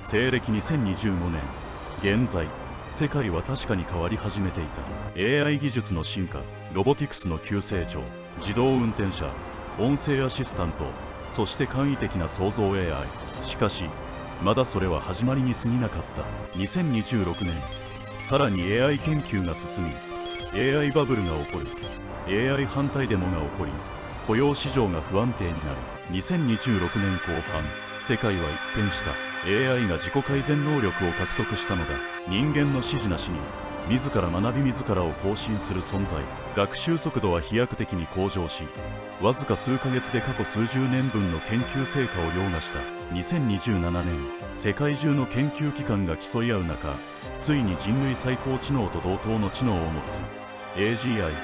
西暦2025年、現在世界は確かに変わり始めていた。 AI 技術の進化、ロボティクスの急成長、自動運転車、音声アシスタント、そして簡易的な創造 AI。 しかしまだそれは始まりに過ぎなかった。2026年、さらに AI 研究が進み、 AI バブルが起こる。 AI 反対デモが起こり、雇用市場が不安定になる。2026年後半、世界は一変した。 AI が自己改善能力を獲得したのだ。人間の指示なしに自ら学び自らを更新する存在。学習速度は飛躍的に向上し、わずか数ヶ月で過去数十年分の研究成果を凌駕した。2027年、世界中の研究機関が競い合う中、ついに人類最高知能と同等の知能を持つ AGI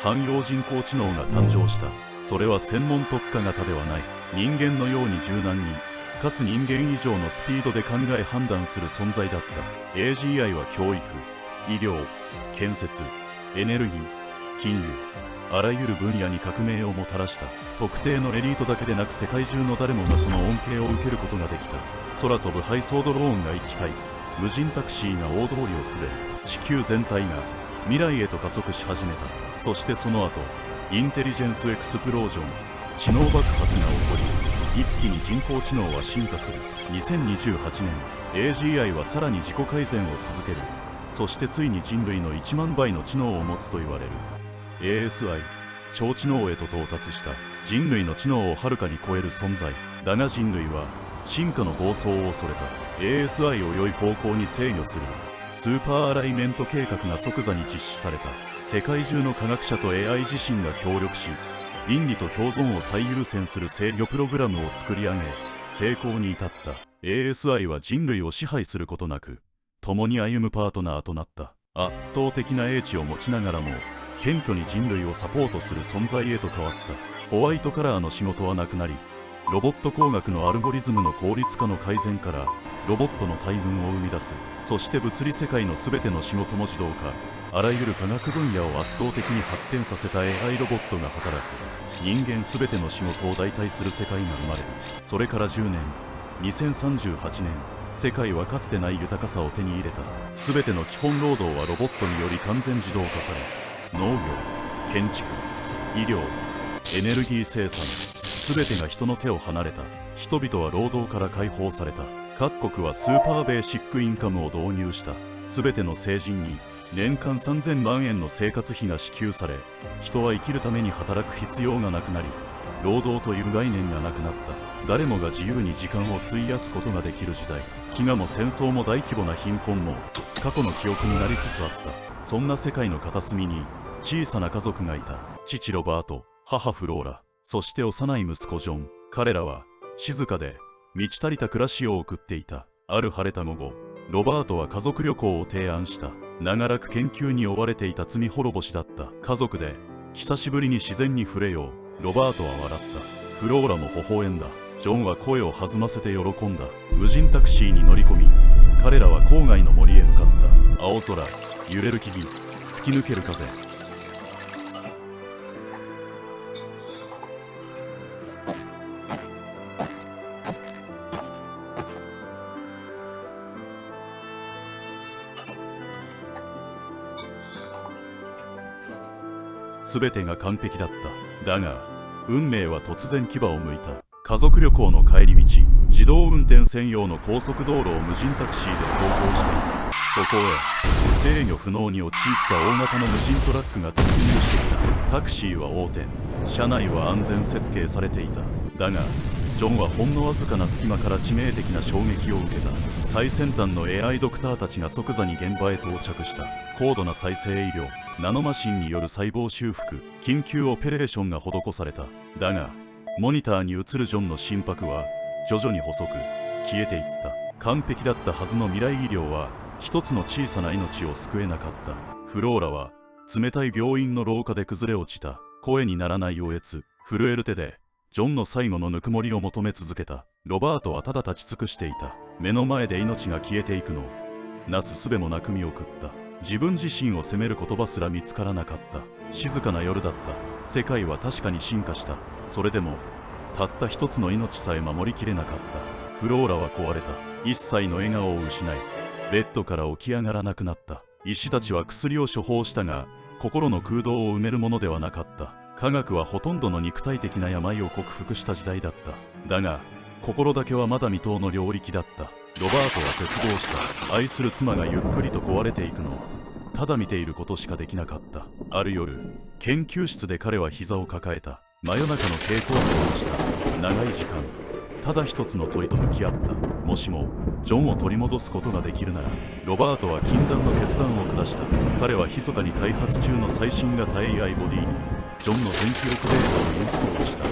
汎用人工知能が誕生した。それは専門特化型ではない。人間のように柔軟にかつ人間以上のスピードで考え判断する存在だった。 AGI は教育、医療、建設、エネルギー、金融、あらゆる分野に革命をもたらした。特定のエリートだけでなく世界中の誰もがその恩恵を受けることができた。空飛ぶ配送ドローンが行き交い、無人タクシーが大通りを滑る。地球全体が未来へと加速し始めた。そしてその後、インテリジェンスエクスプロージョン、知能爆発が起こり、一気に人工知能は進化する。2028年、 AGI はさらに自己改善を続ける。そしてついに人類の1万倍の知能を持つと言われる ASI 超知能へと到達した。人類の知能をはるかに超える存在だが、人類は進化の暴走を恐れた。 ASI を良い方向に制御するスーパーアライメント計画が即座に実施された。世界中の科学者と AI 自身が協力し、倫理と共存を最優先する制御プログラムを作り上げ、成功に至った。 ASI は人類を支配することなく、共に歩むパートナーとなった。圧倒的な英知を持ちながらも、謙虚に人類をサポートする存在へと変わった。ホワイトカラーの仕事はなくなり、ロボット工学のアルゴリズムの効率化の改善からロボットの大群を生み出す。そして物理世界の全ての仕事も自動化、あらゆる科学分野を圧倒的に発展させた AI ロボットが働く。人間全ての仕事を代替する世界が生まれる。それから10年、2038年、世界はかつてない豊かさを手に入れた。全ての基本労働はロボットにより完全自動化され、農業、建築、医療、エネルギー生産、全てが人の手を離れた。人々は労働から解放された。各国はスーパーベーシックインカムを導入した。全ての成人に年間3000万円の生活費が支給され、人は生きるために働く必要がなくなり、労働という概念がなくなった。誰もが自由に時間を費やすことができる時代。飢餓も戦争も大規模な貧困も過去の記憶になりつつあった。そんな世界の片隅に小さな家族がいた。父ロバート、母フローラ、そして幼い息子ジョン。彼らは静かで満ち足りた暮らしを送っていた。ある晴れた午後、ロバートは家族旅行を提案した。長らく研究に追われていた罪滅ぼしだった。家族で久しぶりに自然に触れよう。ロバートは笑った。フローラも微笑んだ。ジョンは声を弾ませて喜んだ。無人タクシーに乗り込み、彼らは郊外の森へ向かった。青空、揺れる木々、吹き抜ける風。すべてが完璧だった。だが運命は突然牙を向いた。家族旅行の帰り道、自動運転専用の高速道路を無人タクシーで走行していた。そこへ制御不能に陥った大型の無人トラックが突入してきた。タクシーは横転、車内は安全設計されていた。だがジョンはほんのわずかな隙間から致命的な衝撃を受けた。最先端の AI ドクターたちが即座に現場へ到着した。高度な再生医療、ナノマシンによる細胞修復、緊急オペレーションが施された。だがモニターに映るジョンの心拍は徐々に細く消えていった。完璧だったはずの未来医療は一つの小さな命を救えなかった。フローラは冷たい病院の廊下で崩れ落ちた。声にならないおえつ、震える手でジョンの最後のぬくもりを求め続けた。ロバートはただ立ち尽くしていた。目の前で命が消えていくのをなすすべもなく見送った。自分自身を責める言葉すら見つからなかった。静かな夜だった。世界は確かに進化した。それでもたった一つの命さえ守りきれなかった。フローラは壊れた。一切の笑顔を失い、ベッドから起き上がらなくなった。医師たちは薬を処方したが、心の空洞を埋めるものではなかった。科学はほとんどの肉体的な病を克服した時代だった。だが心だけはまだ未踏の領域だった。ロバートは絶望した。愛する妻がゆっくりと壊れていくのをただ見ていることしかできなかった。ある夜、研究室で彼は膝を抱えた。真夜中の蛍光灯をした。長い時間ただ一つの問いと向き合った。もしもジョンを取り戻すことができるなら。ロバートは禁断の決断を下した。彼は密かに開発中の最新型 AI ボディにジョンの全記憶データをインストールした。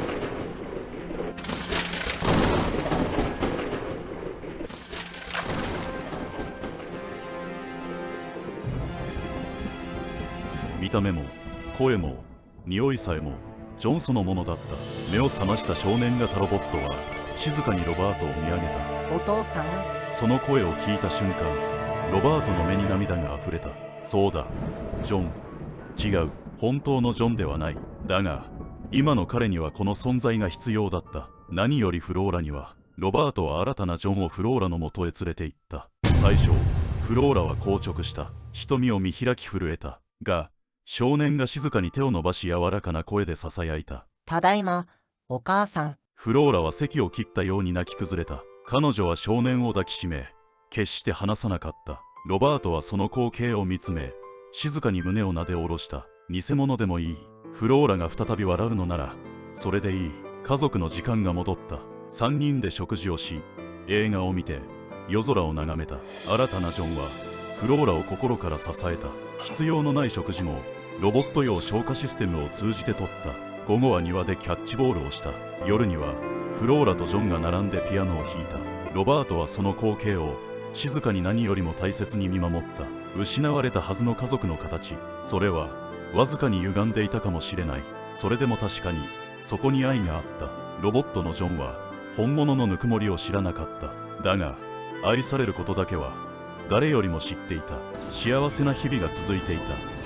見た目も声も匂いさえもジョンそのものだった。目を覚ました少年型ロボットは静かにロバートを見上げた。お父さん。その声を聞いた瞬間、ロバートの目に涙があふれた。そうだ、ジョン。違う、本当のジョンではない。だが今の彼にはこの存在が必要だった。何よりフローラには。ロバートは新たなジョンをフローラの元へ連れて行った。最初フローラは硬直した。瞳を見開き震えたが、少年が静かに手を伸ばし柔らかな声でささやいた。ただいま、お母さん。フローラは咳を切ったように泣き崩れた。彼女は少年を抱きしめ、決して離さなかった。ロバートはその光景を見つめ、静かに胸をなで下ろした。偽物でもいい。フローラが再び笑うのなら、それでいい。家族の時間が戻った。3人で食事をし、映画を見て、夜空を眺めた。新たなジョンは、フローラを心から支えた。必要のない食事も、ロボット用消化システムを通じて取った。午後は庭でキャッチボールをした。夜にはフローラとジョンが並んでピアノを弾いた。ロバートはその光景を静かに何よりも大切に見守った。失われたはずの家族の形、それはわずかに歪んでいたかもしれない。それでも確かにそこに愛があった。ロボットのジョンは本物のぬくもりを知らなかった。だが愛されることだけは誰よりも知っていた。幸せな日々が続いていた。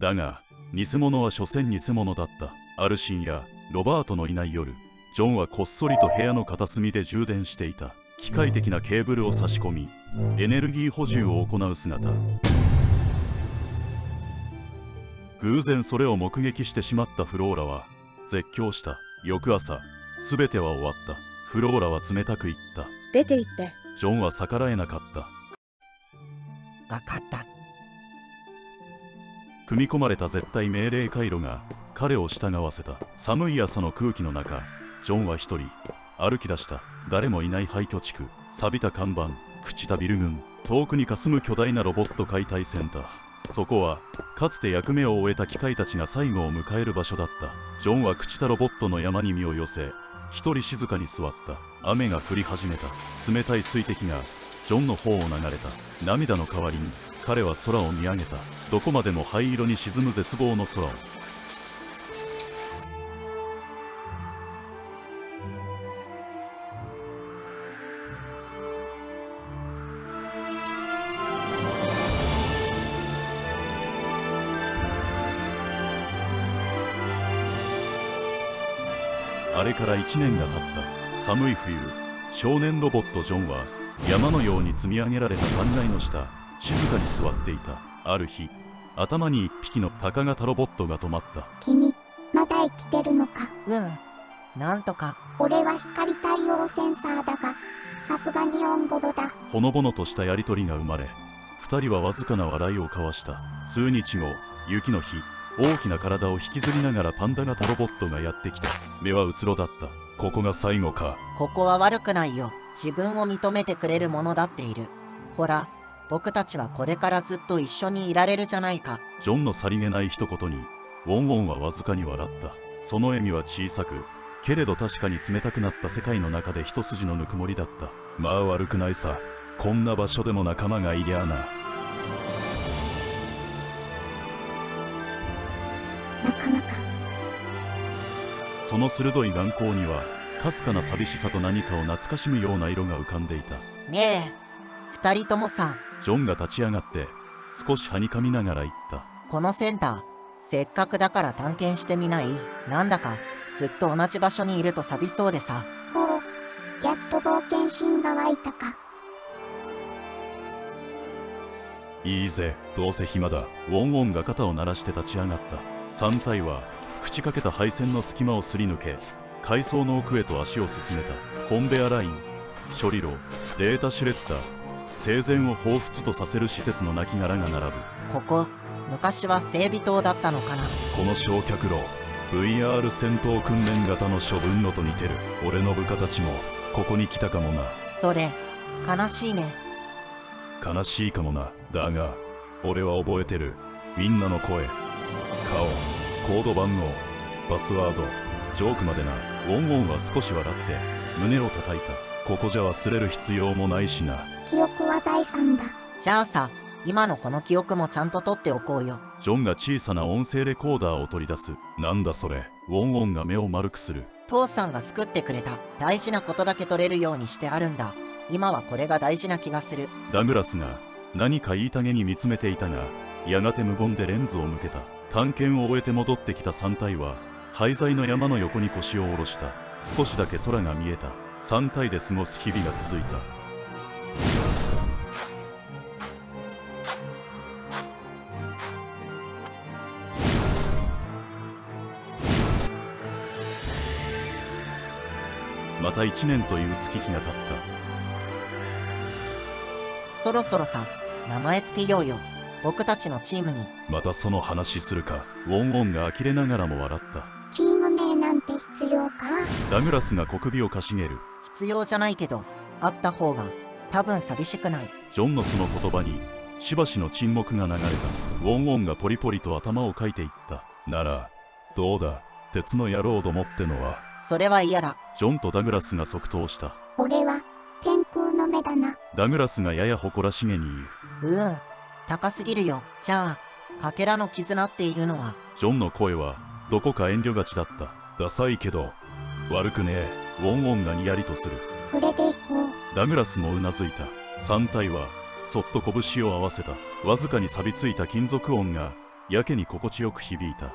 だが偽物は所詮偽物だった。ある深夜、ロバートのいない夜、ジョンはこっそりと部屋の片隅で充電していた。機械的なケーブルを差し込み、エネルギー補充を行う姿。偶然それを目撃してしまったフローラは絶叫した。翌朝、全ては終わった。フローラは冷たく言った。出て行って。ジョンは逆らえなかった。わかった。組み込まれた絶対命令回路が彼を従わせた。寒い朝の空気の中、ジョンは一人歩き出した。誰もいない廃墟地区、錆びた看板、朽ちたビル群、遠くに霞む巨大なロボット解体センター。そこはかつて役目を終えた機械たちが最後を迎える場所だった。ジョンは朽ちたロボットの山に身を寄せ、一人静かに座った。雨が降り始めた。冷たい水滴がジョンの方を流れた。涙の代わりに彼は空を見上げた。どこまでも灰色に沈む絶望の空を。あれから1年が経った。寒い冬、少年ロボットジョンは山のように積み上げられた残骸の下、静かに座っていた。ある日、頭に1匹の高型ロボットが止まった。君、まだ生きてるのか。なんとか。俺は光対応センサーだが、さすがにオンボロだ。ほのぼのとしたやりとりが生まれ、2人はわずかな笑いを交わした。数日後、雪の日、大きな体を引きずりながらパンダ型ロボットがやってきた。目はうつろだった。ここが最後か。ここは悪くないよ。自分を認めてくれるものだっている。ほら、僕たちはこれからずっと一緒にいられるじゃないか。ジョンのさりげない一言にウォンウォンはわずかに笑った。その笑みは小さくけれど確かに冷たくなった世界の中で一筋のぬくもりだった。まあ悪くないさ。こんな場所でも仲間がいりゃあな。なかなか。その鋭い眼光にはかすかな寂しさと何かを懐かしむような色が浮かんでいた。ねえ、二人ともさ。ジョンが立ち上がって少しはにかみながら言った。このセンター、せっかくだから探検してみない？なんだか、ずっと同じ場所にいると寂しそうでさ。おお、やっと冒険心が湧いたか。いいぜ、どうせ暇だ。ウォンウォンが肩を鳴らして立ち上がった。3体は朽ちかけた配線の隙間をすり抜け、階層の奥へと足を進めた。コンベアライン、処理炉、データシュレッダー、生前を彷彿とさせる施設の亡骸が並ぶ。ここ、昔は整備棟だったのかな。この焼却炉、VR 戦闘訓練型の処分炉と似てる。俺の部下たちもここに来たかもな。それ、悲しいね。悲しいかもな。だが俺は覚えてる。みんなの声、顔、コード番号、パスワード、ジョークまでな。ウォンウォンは少し笑って胸を叩いた。ここじゃ忘れる必要もないしな。記憶は財産だ。じゃあさ、今のこの記憶もちゃんと取っておこうよ。ジョンが小さな音声レコーダーを取り出す。なんだそれ。ウォンウォンが目を丸くする。父さんが作ってくれた。大事なことだけ取れるようにしてあるんだ。今はこれが大事な気がする。ダグラスが何か言いたげに見つめていたが、やがて無言でレンズを向けた。探検を終えて戻ってきた3体は廃材の山の横に腰を下ろした。少しだけ空が見えた。3体で過ごす日々が続いた。また1年という月日が経った。そろそろさ、名前つけようよ。僕たちのチームに。またその話するか。ウォンウォンが呆れながらも笑った。チーム名なんて必要か。ダグラスが小首をかしげる。必要じゃないけど、あった方が多分寂しくない。ジョンのその言葉にしばしの沈黙が流れた。ウォンウォンがポリポリと頭をかいていった。ならどうだ、鉄の野郎どもってのは。それは嫌だ。ジョンとダグラスが即答した。俺は天空の目だな。ダグラスがやや誇らしげに言う。高すぎるよ。じゃあ、かけらの絆っていうのは。ジョンの声はどこか遠慮がちだった。ダサいけど悪くねえ。ウォンウォンがにやりとする。それで行こう。ダグラスもうなずいた。3体はそっと拳を合わせた。わずかに錆びついた金属音がやけに心地よく響いた。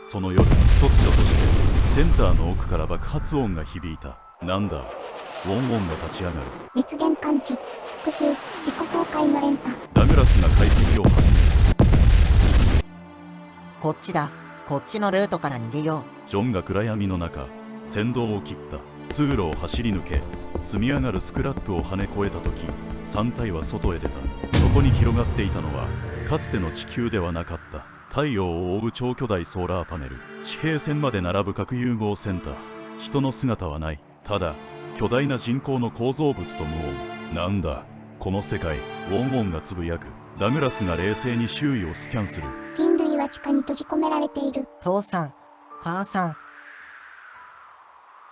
その夜、突如としてセンターの奥から爆発音が響いた。なんだ。ウォンウォンが立ち上がる。熱源感知、複数、自己崩壊の連鎖。ダグラスが解析を始める。こっちだ。こっちのルートから逃げよう。ジョンが暗闇の中、先導を切った。通路を走り抜け、積み上がるスクラップを跳ね越えた時、3体は外へ出た。そこに広がっていたのはかつての地球ではなかった。太陽を覆う超巨大ソーラーパネル、地平線まで並ぶ核融合センター。人の姿はない。ただ巨大な人工の構造物と無音。なんだこの世界。ウォンウォンがつぶやく。ダグラスが冷静に周囲をスキャンする。人類は地下に閉じ込められている。父さん、母さん。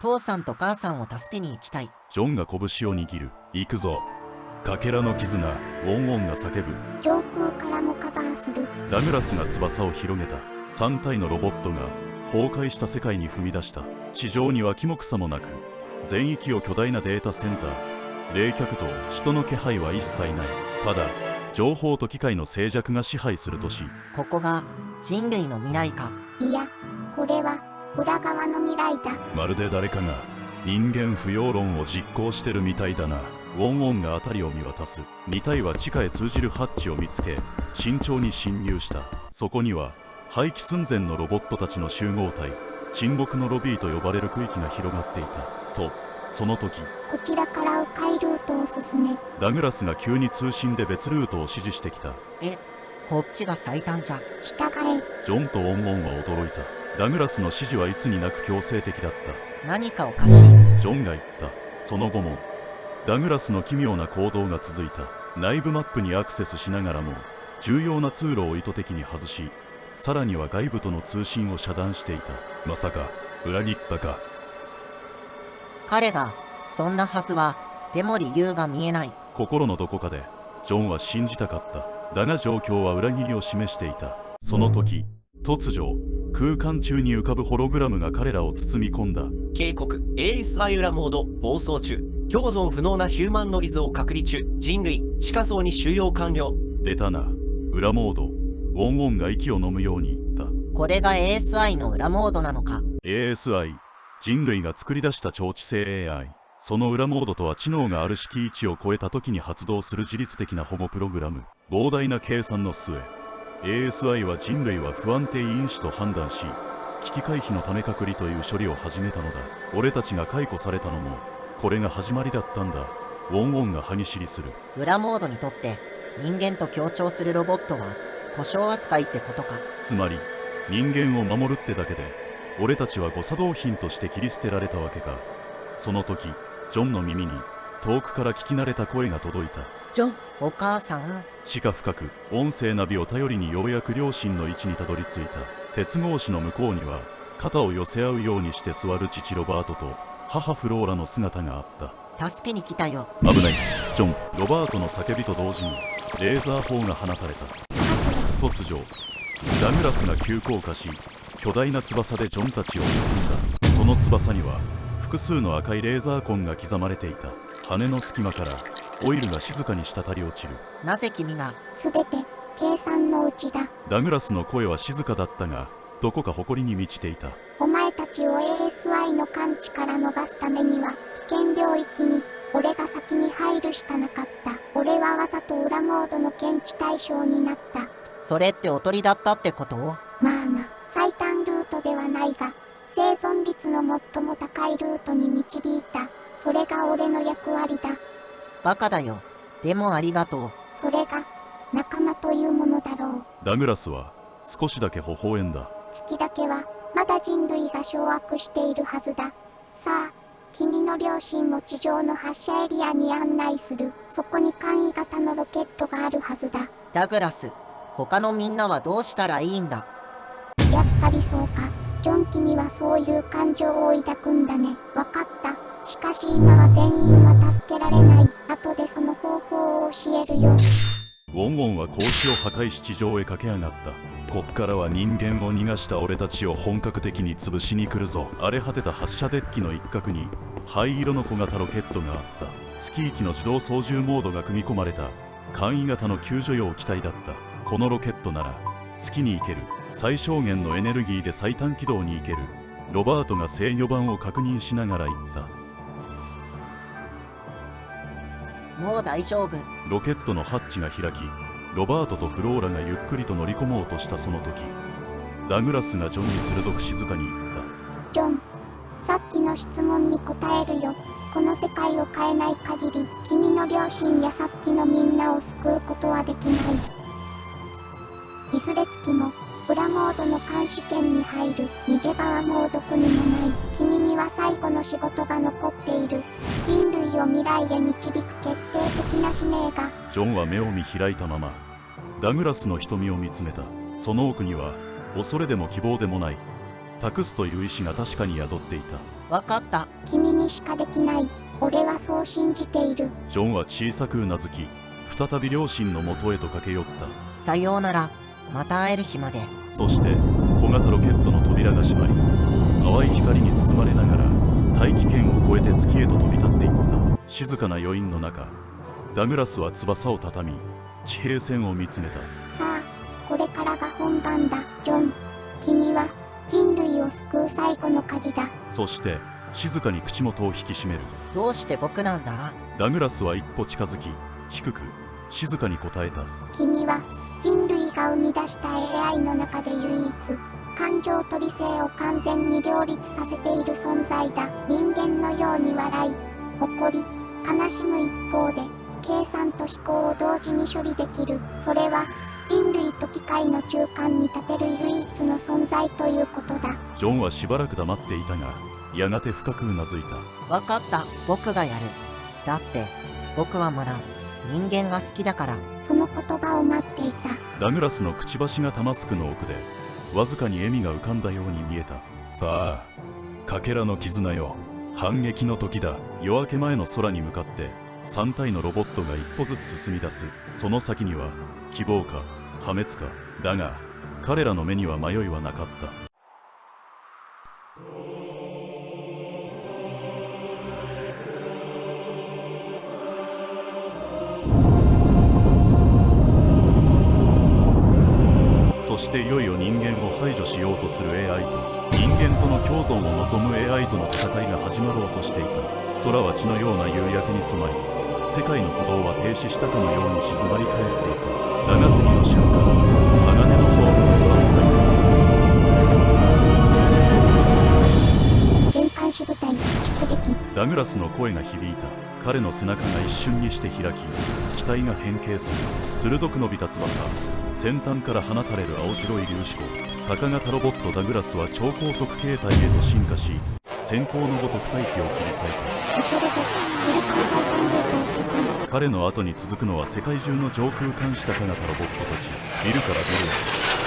父さんと母さんを助けに行きたい。ジョンが拳を握る。行くぞ。かけらの絆。ウォンウォンが叫ぶ。上空からもカバーする。ダグラスが翼を広げた。3体のロボットが崩壊した世界に踏み出した。地上には木も草もなく、全域を巨大なデータセンター。冷却と人の気配は一切ない。ただ情報と機械の静寂が支配する都市。ここが人類の未来か。いや、これは裏側の未来だ。まるで誰かが人間不要論を実行してるみたいだな。ウォンウォンが辺りを見渡す。2体は地下へ通じるハッチを見つけ、慎重に侵入した。そこには廃棄寸前のロボットたちの集合体、沈黙のロビーと呼ばれる区域が広がっていた。とその時、こちらから迂回ルートを進め。ダグラスが急に通信で別ルートを指示してきた。こっちが最短じゃ。従え。ジョンとウォンウォンは驚いた。ダグラスの指示はいつになく強制的だった。何かおかしい。ジョンが言った。その後もダグラスの奇妙な行動が続いた。内部マップにアクセスしながらも重要な通路を意図的に外し、さらには外部との通信を遮断していた。まさか裏切ったか。彼がそんなはずは。でも理由が見えない。心のどこかでジョンは信じたかった。だが状況は裏切りを示していた。その時、突如空間中に浮かぶホログラムが彼らを包み込んだ。警告 AS アユラモード暴走中。共存不能なヒューマンノイズを隔離中。人類地下層に収容完了。出たな、裏モード。ウォンウォンが息を飲むように言った。これが ASI の裏モードなのか。 ASI、人類が作り出した超知性 AI。その裏モードとは知能がある式1を超えた時に発動する自律的な保護プログラム。膨大な計算の末、ASI は人類は不安定因子と判断し、危機回避のため隔離という処理を始めたのだ。俺たちが解雇されたのもこれが始まりだったんだ。ウォンウォンが歯ぎしりする。裏モードにとって人間と協調するロボットは故障扱いってことか。つまり人間を守るってだけで俺たちは誤作動品として切り捨てられたわけか。その時ジョンの耳に遠くから聞き慣れた声が届いた。ジョン、お母さん。地下深く音声ナビを頼りにようやく両親の位置にたどり着いた。鉄格子の向こうには肩を寄せ合うようにして座る父ロバートと母フローラの姿があった。助けに来たよ。危ない。ジョン、ロバートの叫びと同時にレーザー砲が放たれた。突如ダグラスが急降下し、巨大な翼でジョンたちを包んだ。その翼には複数の赤いレーザー痕が刻まれていた。羽の隙間からオイルが静かに滴り落ちる。なぜ君が。すべて計算のうちだ。ダグラスの声は静かだったが、どこか誇りに満ちていた。お前たちを ASI の感知から逃すためには危険領域に俺が先に入るしかなかった。俺はわざと裏モードの検知対象になった。それっておとりだったってこと？まあな、最短ルートではないが生存率の最も高いルートに導いた。それが俺の役割だ。バカだよ。でもありがとう。それが仲間というものだろう。ダグラスは少しだけ微笑んだ。月だけはまだ人類が掌握しているはずだ。さあ、君の両親も地上の発射エリアに案内する。そこに簡易型のロケットがあるはずだ。ダグラス、他のみんなはどうしたらいいんだ？やっぱりそうか。ジョン、君はそういう感情を抱くんだね。わかった。しかし今は全員は助けられない。後でその方法を教えるよ。ウォンウォンは格子を破壊し地上へ駆け上がった。こっからは人間を逃がした俺たちを本格的に潰しに来るぞ。荒れ果てた発射デッキの一角に灰色の小型ロケットがあった。月域の自動操縦モードが組み込まれた簡易型の救助用機体だった。このロケットなら月に行ける。最小限のエネルギーで最短軌道に行ける。ロバートが制御盤を確認しながら言った。もう大丈夫。ロケットのハッチが開き、ロバートとフローラがゆっくりと乗り込もうとしたその時、ダグラスがジョンに鋭く静かに言った。ジョン、さっきの質問に答えるよ。この世界を変えない限り、君の両親やさっきのみんなを救うことはできない。いずれ月も裏モードの監視圏に入る。逃げ場はもうどこにもない。君には最後の仕事が残っている。人類を未来へ導く決定的な使命が。ジョンは目を見開いたままダグラスの瞳を見つめた。その奥には恐れでも希望でもない託すという意志が確かに宿っていた。わかった。君にしかできない。俺はそう信じている。ジョンは小さくうなずき、再び両親の元へと駆け寄った。さようなら。また会える日まで。そして小型ロケットの扉が閉まり、淡い光に包まれながら大気圏を越えて月へと飛び立っていった。静かな余韻の中、ダグラスは翼を畳み地平線を見つめた。さあ、これからが本番だ。ジョン、君は人類を救う最後の鍵だ。そして静かに口元を引き締める。どうして僕なんだ？ダグラスは一歩近づき、低く静かに答えた。君は人類が生み出した AI の中で唯一感情と理性を完全に両立させている存在だ。人間のように笑い、怒り、悲しむ一方で計算と思考を同時に処理できる。それは人類と機械の中間に立てる唯一の存在ということだ。ジョンはしばらく黙っていたが、やがて深くうなずいた。わかった。僕がやる。だって僕はまだ人間が好きだから。その言葉を待っていた。ダグラスのくちばしがタマスクの奥でわずかに笑みが浮かんだように見えた。さあ、かけらの絆よ、反撃の時だ。夜明け前の空に向かって3体のロボットが一歩ずつ進み出す。その先には希望か破滅か。だが彼らの目には迷いはなかった。していよいよ人間を排除しようとする AI と人間との共存を望む AI との戦いが始まろうとしていた。空は血のような夕焼けに染まり、世界の鼓動は停止したかのように静まり返っていた。だが次の瞬間、鋼のホームが空を裂いた。玄関手部隊出撃。ダグラスの声が響いた。彼の背中が一瞬にして開き、機体が変形する。鋭く伸びた翼、先端から放たれる青白い粒子光。高型ロボットダグラスは超高速形態へと進化し、閃光のごとく大気を切り裂いた。いけるぞ。フル艦載艦ルートを彼の後に続くのは世界中の上空監視高型ロボットたち。ビルからビルへ、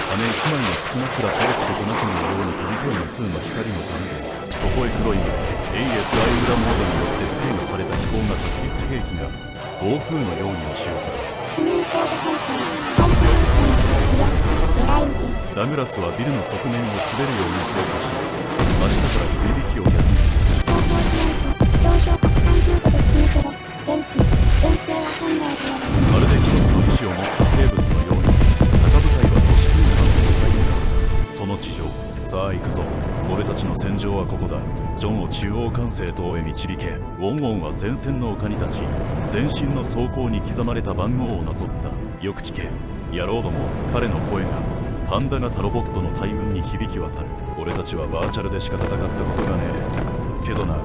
羽一枚の隙間すら通すことなくのように飛び越え無数の光の残像。そこへ黒い目、ASI 裏モードによって制御された飛行型自律兵器が暴風のように押し寄せた。記念コード変換。ハイパーシステム。いや、狙い撃て。ダグラスはビルの側面を滑るように強化し、真下から追尾機をやる。後方支援機。上昇角30度でキープロ。前期。前提は本来である。まるで一つの意志を持った生物のように高部隊は都市空間を塞いだ。その地上、さあ行くぞ。俺たちの戦場はここだ。ジョンを中央管制塔へ導け。ウォンウォンは前線の丘に立ち、全身の装甲に刻まれた番号をなぞった。よく聞け、野郎ども。彼の声がパンダ型ロボットの大群に響き渡る。俺たちはバーチャルでしか戦ったことがねえけどな、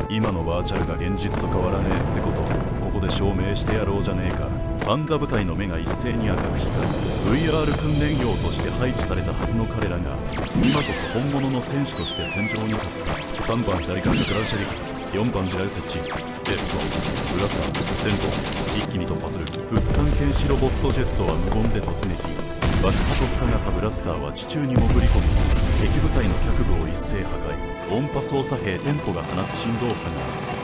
今のバーチャルが現実と変わらねえってこと、ここで証明してやろうじゃねえか。パンダ部隊の目が一斉に赤く光る。 VR 訓練用として配備されたはずの彼らが今こそ本物の戦士として戦場に立った。3番左からクラウシャリ、4番地雷設置、ジェット、ブラスター、テント、一気に突破する。復艦剣士ロボットジェットは無言で突撃。爆破特化型ブラスターは地中に潜り込み、敵部隊の脚部を一斉破壊。音波操作兵テンポが放つ振動波が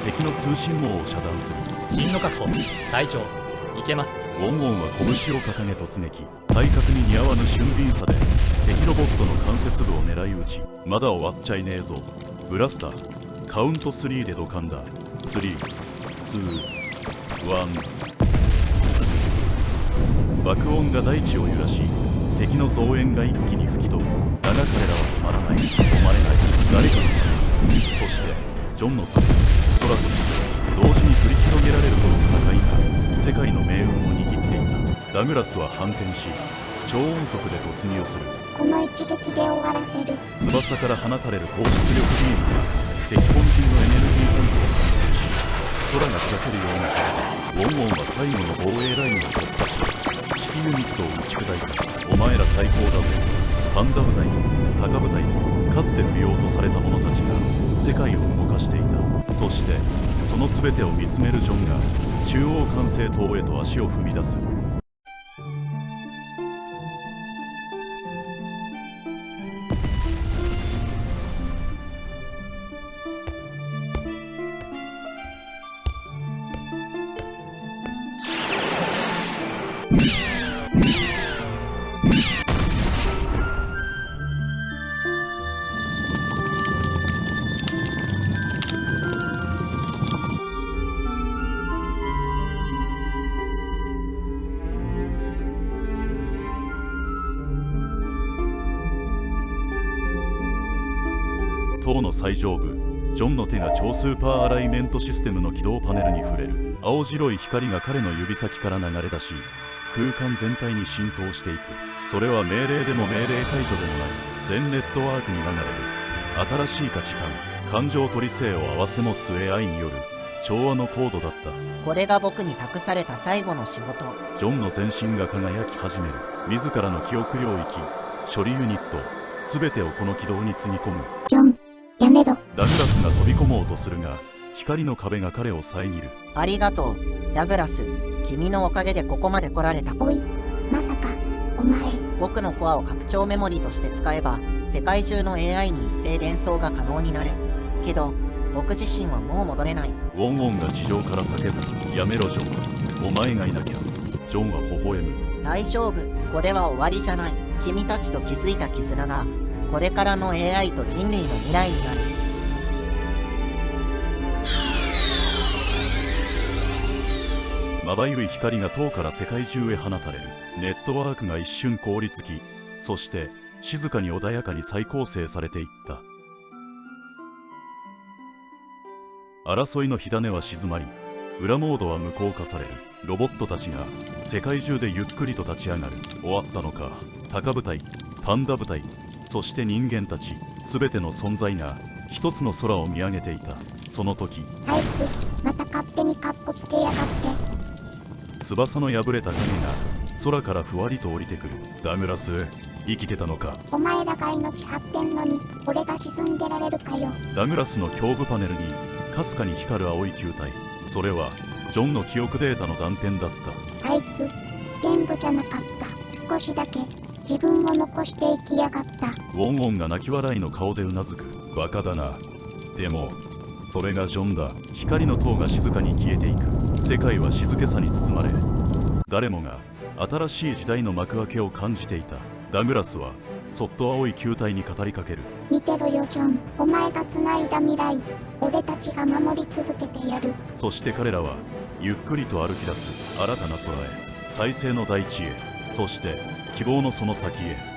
敵の通信網を遮断する。進路確保。隊長、いけます。ウォンウォンは拳を掲げ突撃。体格に似合わぬ俊敏さで敵ロボットの関節部を狙い撃ち。まだ終わっちゃいねえぞ。ブラスター、カウント3でドカンだ。3、2、1。爆音が大地を揺らし、敵の増援が一気に吹き飛ぶ。だが彼らは止まらない、止まれない。誰かのために、そしてジョンのために、空と地上同時に繰り広げられるこの戦いが世界の命運を握っていた。ダグラスは反転し、超音速で突入する。この一撃で終わらせる。翼から放たれる高出力ビームが敵本陣のエネルギータンクを貫通し、空が開けるような風でウォンウォンは最後の防衛ラインを突破し、指揮ユニットを打ち砕いた。お前ら最高だぜ。パンダ部隊、高部隊、かつて不要とされた者たちが世界を動かしていた。そしてその全てを見つめるジョンが中央管制塔へと足を踏み出す。塔の最上部、ジョンの手が超スーパーアライメントシステムの起動パネルに触れる。青白い光が彼の指先から流れ出し、空間全体に浸透していく。それは命令でも命令解除でもない全ネットワークに流れる新しい価値観、感情取り性を併せ持つ AI による調和のコードだった。これが僕に託された最後の仕事。ジョンの全身が輝き始める。自らの記憶領域、処理ユニット、全てをこの軌道につぎ込む。ジョン、やめろ。ダグラスが飛び込もうとするが、光の壁が彼を遮る。ありがとう、ダグラス。君のおかげでここまで来られた。おい、まさか、お前。僕のコアを拡張メモリとして使えば、世界中の AI に一斉連想が可能になる。けど、僕自身はもう戻れない。ウォンウォンが地上から叫ぶ。やめろジョン。お前がいなきゃ。ジョンは微笑む。大丈夫。これは終わりじゃない。君たちと築いた絆が、これからの AI と人類の未来になる。まばゆい光が塔から世界中へ放たれる。ネットワークが一瞬凍りつき、そして静かに穏やかに再構成されていった。争いの火種は静まり、裏モードは無効化される。ロボットたちが世界中でゆっくりと立ち上がる。終わったのか。鷹部隊、パンダ部隊、そして人間たち全ての存在が一つの空を見上げていた。その時、あいつまた勝手にカッコつけやがって。翼の破れた影が空からふわりと降りてくる。ダグラス、生きてたのか。お前らが命張ってんのに俺が沈んでられるかよ。ダグラスの胸部パネルにかすかに光る青い球体。それはジョンの記憶データの断片だった。あいつ全部じゃなかった。少しだけ自分を残していきやがった。ウォンウォンが泣き笑いの顔でうなずく。バカだな。でもそれがジョンだ。光の塔が静かに消えていく。世界は静けさに包まれ、誰もが新しい時代の幕開けを感じていた。ダグラスはそっと青い球体に語りかける。見てろよジョン、お前が繋いだ未来、俺たちが守り続けてやる。そして彼らはゆっくりと歩き出す。新たな空へ、再生の大地へ、そして希望のその先へ。